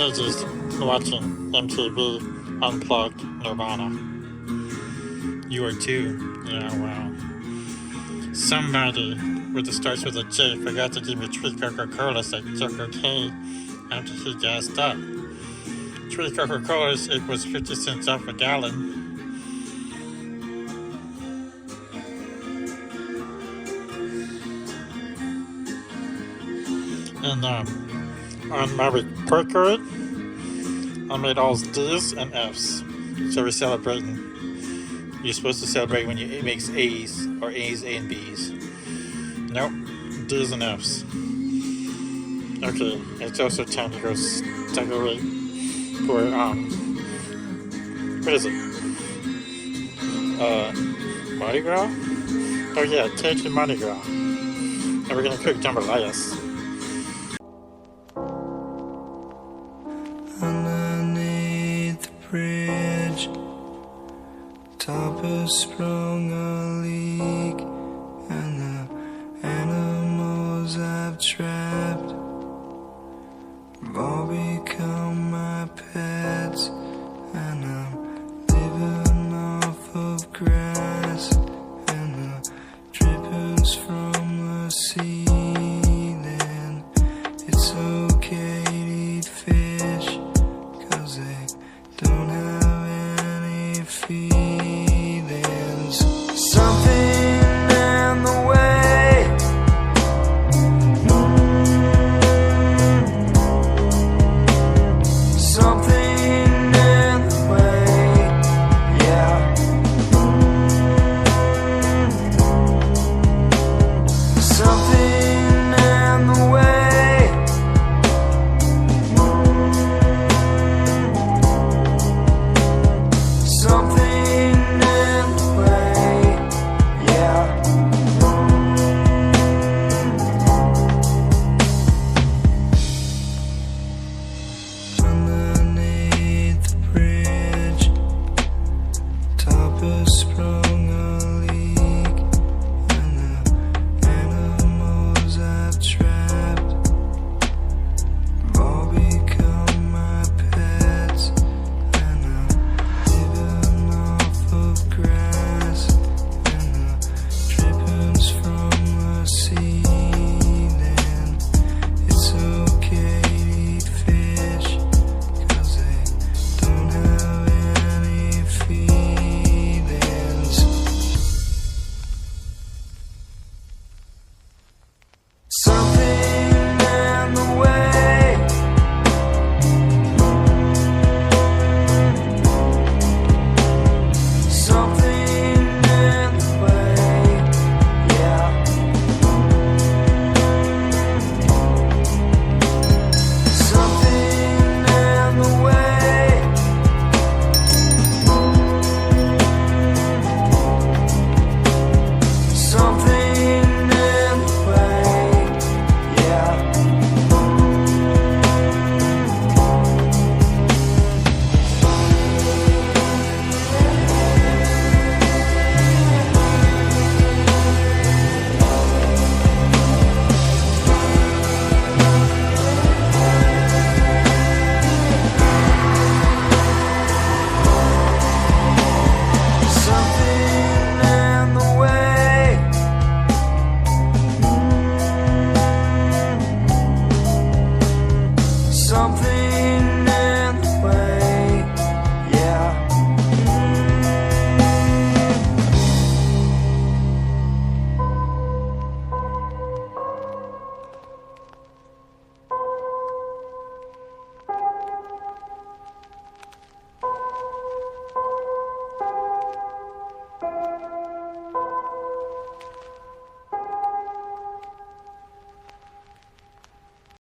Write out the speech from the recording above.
So just watching MTV Unplugged Nirvana. You are too. Yeah, wow. Somebody with the starts with a J forgot to give me 3 Coca-Colas at Circle K after he gassed up. 3 Coca-Colas, it was 50 cents off a gallon. And on my report card, I made all D's and F's. So we're celebrating. You're supposed to celebrate when it makes A's, or A's, A, and B's. Nope, D's and F's. Okay, it's also time to go decorate for, what is it? Mardi Gras? Oh yeah, take the Mardi Gras. And we're gonna cook jambalayas. Underneath the bridge, top is sprung a